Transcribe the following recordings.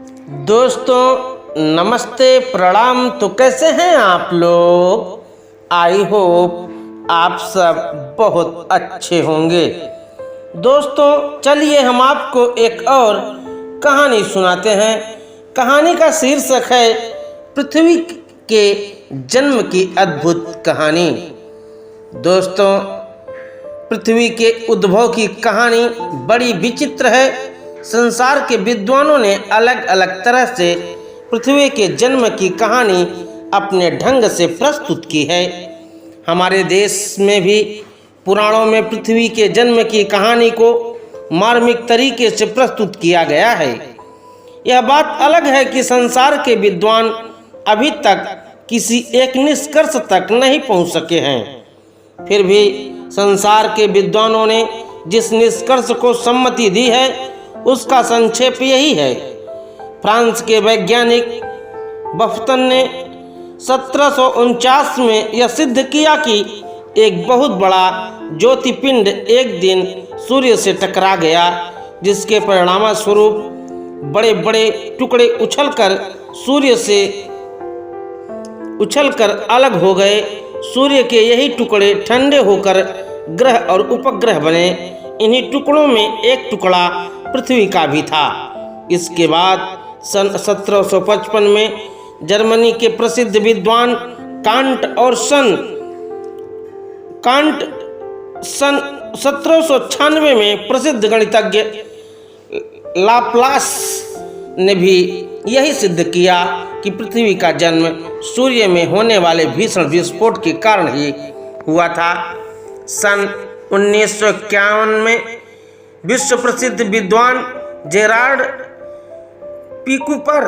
दोस्तों नमस्ते प्रणाम। तो कैसे हैं आप लोग? आई होप आप सब बहुत अच्छे होंगे। दोस्तों चलिए हम आपको एक और कहानी सुनाते हैं। कहानी का शीर्षक है पृथ्वी के जन्म की अद्भुत कहानी। दोस्तों पृथ्वी के उद्भव की कहानी बड़ी विचित्र है। संसार के विद्वानों ने अलग अलग तरह से पृथ्वी के जन्म की कहानी अपने ढंग से प्रस्तुत की है। हमारे देश में भी पुराणों में पृथ्वी के जन्म की कहानी को मार्मिक तरीके से प्रस्तुत किया गया है। यह बात अलग है कि संसार के विद्वान अभी तक किसी एक निष्कर्ष तक नहीं पहुंच सके हैं। फिर भी संसार के विद्वानों ने जिस निष्कर्ष को सम्मति दी है उसका संक्षेप यही है। फ्रांस के वैज्ञानिक बफ्तन ने 1749 में यह सिद्ध किया कि एक बहुत बड़ा ज्योतिपिंड एक दिन सूर्य से टकरा गया, जिसके परिणामस्वरूप बड़े बड़े टुकड़े उछलकर अलग हो गए। सूर्य के यही टुकड़े ठंडे होकर ग्रह और उपग्रह बने। इन्हीं टुकड़ों में एक टुकड़ा पृथ्वी का भी था। इसके बाद सन 1755 में जर्मनी के प्रसिद्ध विद्वान कांट सन 1796 में प्रसिद्ध गणितज्ञ लाप्लास ने भी यही सिद्ध किया कि पृथ्वी का जन्म सूर्य में होने वाले भीषण विस्फोट के कारण ही हुआ था। सन 1951 में विश्व प्रसिद्ध विद्वान जेरार्ड पिकुपर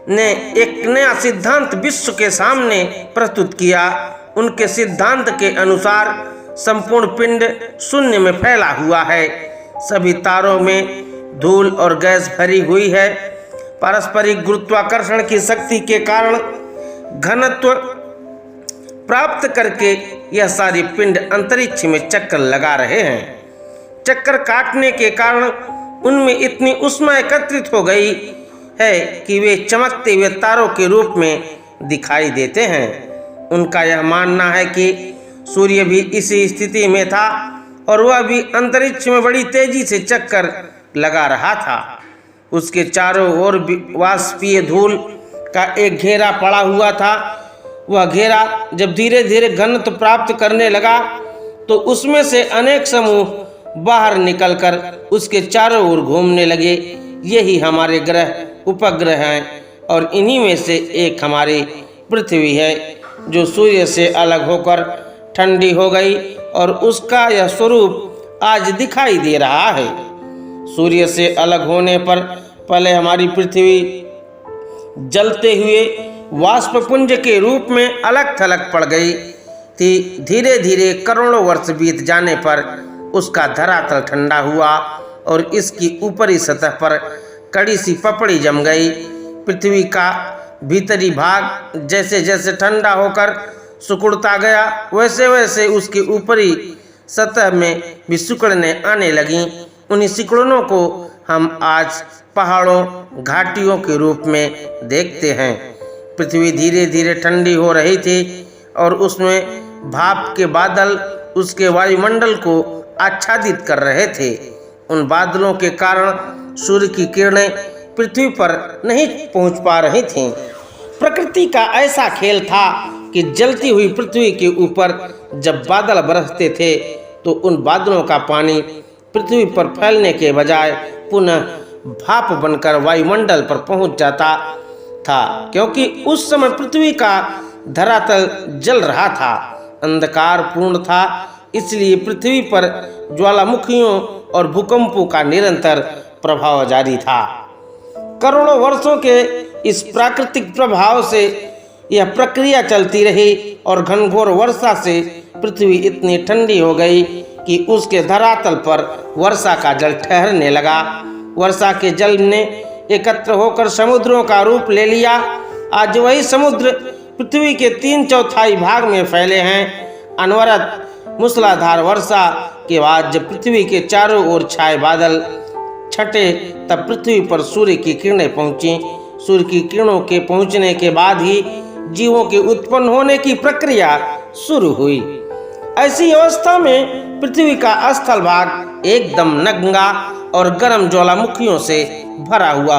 ने एक नया सिद्धांत विश्व के सामने प्रस्तुत किया। उनके सिद्धांत के अनुसार संपूर्ण पिंड शून्य में फैला हुआ है। सभी तारों में धूल और गैस भरी हुई है। पारस्परिक गुरुत्वाकर्षण की शक्ति के कारण घनत्व प्राप्त करके यह सारी पिंड अंतरिक्ष में चक्कर लगा रहे हैं। चक्कर काटने के कारण उनमें इतनी ऊष्मा एकत्रित हो गई है कि वे चमकते हुए तारों के रूप में दिखाई देते हैं। उनका यह मानना है कि सूर्य भी इसी स्थिति में था और वह भी अंतरिक्ष में बड़ी तेजी से चक्कर लगा रहा था। उसके चारों ओर वाष्पीय धूल का एक घेरा पड़ा हुआ था। वह घेरा जब धीरे धीरे घनत्व प्राप्त करने लगा तो उसमें से अनेक समूह बाहर निकलकर उसके चारों ओर घूमने लगे। यही हमारे ग्रह उपग्रह हैं और इन्हीं में से एक हमारी पृथ्वी है, जो सूर्य से अलग होकर ठंडी हो गई और उसका यह स्वरूप आज दिखाई दे रहा है। सूर्य से अलग होने पर पहले हमारी पृथ्वी जलते हुए वाष्पपुंज के रूप में अलग थलग पड़ गई थी। धीरे धीरे करोड़ों वर्ष बीत जाने पर उसका धरातल ठंडा हुआ और इसकी ऊपरी सतह पर कड़ी सी पपड़ी जम गई। पृथ्वी का भीतरी भाग जैसे जैसे ठंडा होकर सिकुड़ता गया, वैसे वैसे उसकी ऊपरी सतह में भी सिकुड़ने आने लगीं। उन्हीं सिकुड़नों को हम आज पहाड़ों घाटियों के रूप में देखते हैं। पृथ्वी धीरे धीरे ठंडी हो रही थी और उसमें भाप के बादल उसके वायुमंडल को आच्छादित कर रहे थे। उन बादलों के कारण सूर्य की किरणें पृथ्वी पर नहीं पहुंच पा रही थीं। प्रकृति का ऐसा खेल था कि जलती हुई पृथ्वी के ऊपर जब बादल बरसते थे तो उन बादलों का पानी पृथ्वी पर फैलने के बजाय पुनः भाप बनकर वायुमंडल पर पहुंच जाता था, क्योंकि उस समय पृथ्वी का धरातल जल रहा था, अंधकार पूर्ण था। इसलिए पृथ्वी पर ज्वालामुखियों और भूकंपों का निरंतर प्रभाव जारी था। करोड़ों वर्षों के इस प्राकृतिक प्रभाव से यह प्रक्रिया चलती रही और घनघोर वर्षा से पृथ्वी इतनी ठंडी हो गई कि उसके धरातल पर वर्षा का जल ठहरने लगा। वर्षा के जल ने एकत्र होकर समुद्रों का रूप ले लिया। आज वही समुद्र पृथ्वी के 3/4 भाग में फैले हैं। अनवरत मूसलाधार वर्षा के बाद जब पृथ्वी के चारों ओर छाए बादल छठे तब पृथ्वी पर सूर्य की किरणें पहुंची। सूर्य की किरणों के पहुंचने के बाद ही जीवों के उत्पन्न होने की प्रक्रिया शुरू हुई। ऐसी अवस्था में पृथ्वी का स्थल भाग एकदम नंगा और गर्म ज्वालामुखियों से भरा हुआ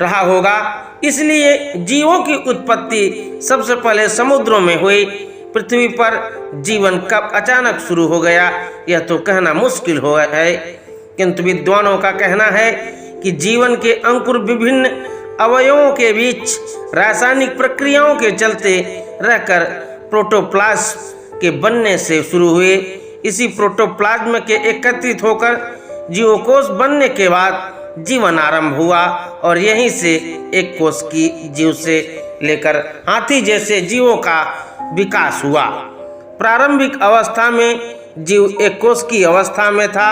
रहा होगा। इसलिए जीवों की उत्पत्ति सबसे पहले समुद्रों में हुई। पृथ्वी पर जीवन कब अचानक शुरू हो गया यह तो कहना मुश्किल है, किंतु विद्वानों का कहना है कि जीवन के अंकुर विभिन्न अवयवों के बीच रासायनिक प्रक्रियाओं के चलते रहकर प्रोटोप्लाज्म के बनने से शुरू हुए। इसी प्रोटोप्लाज्म के एकत्रित होकर जीवकोश बनने के बाद जीवन आरंभ हुआ और यहीं से एक कोश की जीव से लेकर हाथी जैसे जीवों का विकास हुआ। प्रारंभिक अवस्था में जीव एक कोश की अवस्था में था।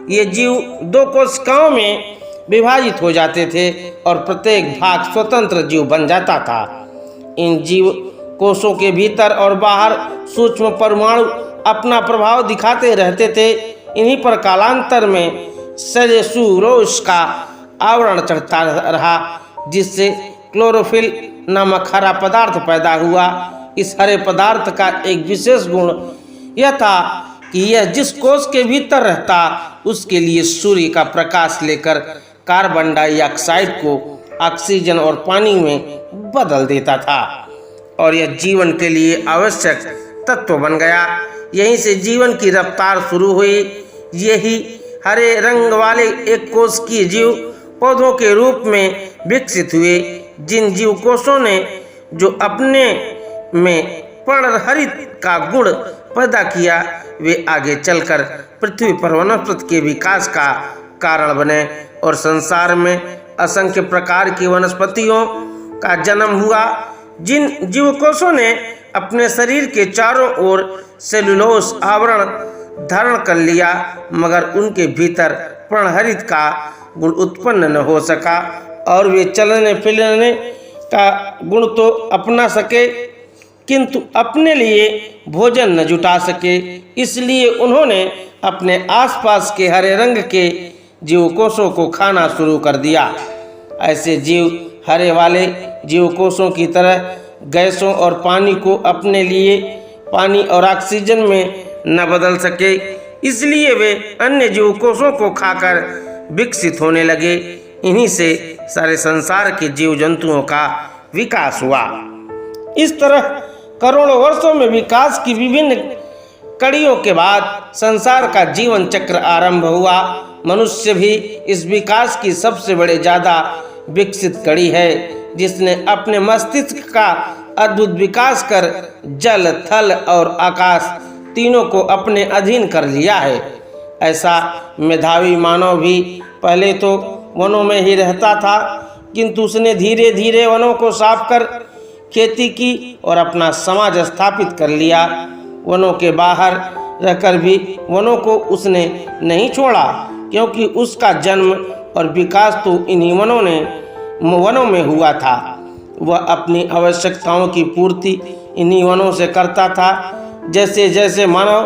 ये जीव दो कोशिकाओं में विभाजित हो जाते थे और प्रत्येक भाग स्वतंत्र जीव बन जाता था। इन जीव कोशों के भीतर और बाहर सूक्ष्म परमाणु अपना प्रभाव दिखाते रहते थे। इन्हीं पर कालांतर में सेलेस्यूरोस का आवरण चढ़ता रहा, जिससे क्लोरोफिल नामक हरा पदार्थ पैदा हुआ। इस हरे पदार्थ का एक विशेष गुण यह था कि यह जिस कोश के भीतर रहता उसके लिए सूर्य का प्रकाश लेकर कार्बन डाइऑक्साइड को ऑक्सीजन और पानी में बदल देता था और यह जीवन के लिए आवश्यक तत्व बन गया। यहीं से जीवन की रफ्तार शुरू हुई। यही हरे रंग वाले एक कोश की जीव पौधों के रूप में विकसित हुए। जिन जीव कोशों ने जो अपने में पर्णहरित का गुण पैदा किया वे आगे चलकर पृथ्वी पर वनस्पति के विकास का कारण बने और संसार में असंख्य प्रकार की वनस्पतियों का जन्म हुआ। जिन जीवकोशों ने अपने शरीर के चारों ओर सेलुलोस आवरण धारण कर लिया मगर उनके भीतर पर्णहरित का गुण उत्पन्न न हो सका और वे चलने फिरने का गुण तो अपना सके किंतु अपने लिए भोजन न जुटा सके। इसलिए उन्होंने अपने आसपास के हरे रंग के जीवकोशों को खाना शुरू कर दिया। ऐसे जीव हरे वाले जीवकोशों की तरह गैसों और पानी को अपने लिए पानी और ऑक्सीजन में न बदल सके, इसलिए वे अन्य जीवकोशों को खाकर विकसित होने लगे। इन्हीं से सारे संसार के जीव जंतुओं का विकास हुआ। इस तरह करोड़ों वर्षों में विकास की विभिन्न कड़ियों के बाद संसार का जीवन चक्र आरंभ हुआ। मनुष्य भी इस विकास की सबसे बड़े ज्यादा विकसित कड़ी है, जिसने अपने मस्तिष्क का अद्भुत विकास कर जल, थल और आकाश तीनों को अपने अधीन कर लिया है। ऐसा मेधावी मानव भी पहले तो वनों में ही रहता था, किंतु उसने धीरे धीरे वनों को साफ कर खेती की और अपना समाज स्थापित कर लिया। वनों के बाहर रहकर भी वनों को उसने नहीं छोड़ा, क्योंकि उसका जन्म और विकास तो इन्हीं वनों में हुआ था। वह अपनी आवश्यकताओं की पूर्ति इन्हीं वनों से करता था। जैसे जैसे मानव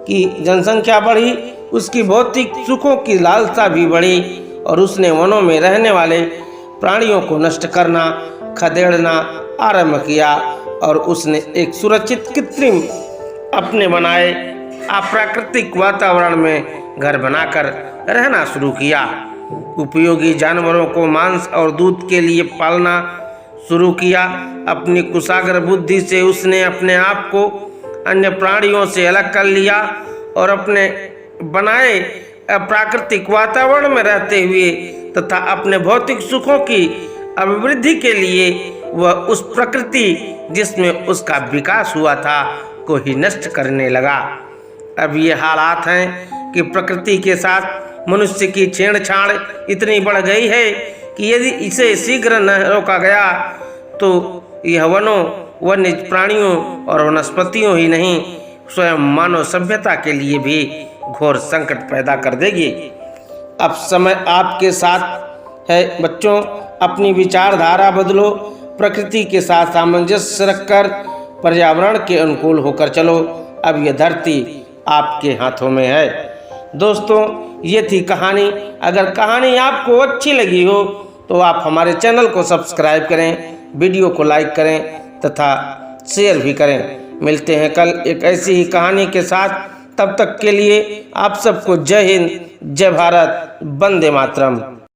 की जनसंख्या बढ़ी, उसकी भौतिक सुखों की लालसा भी बढ़ी और उसने वनों में रहने वाले प्राणियों को नष्ट करना, खदेड़ना आरंभ किया और उसने एक सुरक्षित कृत्रिम अपने बनाए अप्राकृतिक वातावरण में घर बनाकर रहना शुरू किया। उपयोगी जानवरों को मांस और दूध के लिए पालना शुरू किया। अपनी कुशाग्र बुद्धि से उसने अपने आप को अन्य प्राणियों से अलग कर लिया और अपने बनाए प्राकृतिक वातावरण में रहते हुए तथा अपने भौतिक सुखों की अभिवृद्धि के लिए वह उस प्रकृति जिसमें उसका विकास हुआ था को ही नष्ट करने लगा। अब ये हालात हैं कि प्रकृति के साथ मनुष्य की छेड़छाड़ इतनी बढ़ गई है कि यदि इसे शीघ्र न रोका गया तो यह वन्य प्राणियों और वनस्पतियों ही नहीं, स्वयं मानव सभ्यता के लिए भी घोर संकट पैदा कर देगी। अब समय आपके साथ है बच्चों, अपनी विचारधारा बदलो, प्रकृति के साथ सामंजस्य रखकर पर्यावरण के अनुकूल होकर चलो। अब यह धरती आपके हाथों में है। दोस्तों, ये थी कहानी। अगर कहानी आपको अच्छी लगी हो तो आप हमारे चैनल को सब्सक्राइब करें, वीडियो को लाइक करें तथा शेयर भी करें। मिलते हैं कल एक ऐसी ही कहानी के साथ। तब तक के लिए आप सबको जय हिंद, जय भारत, वंदे मातरम।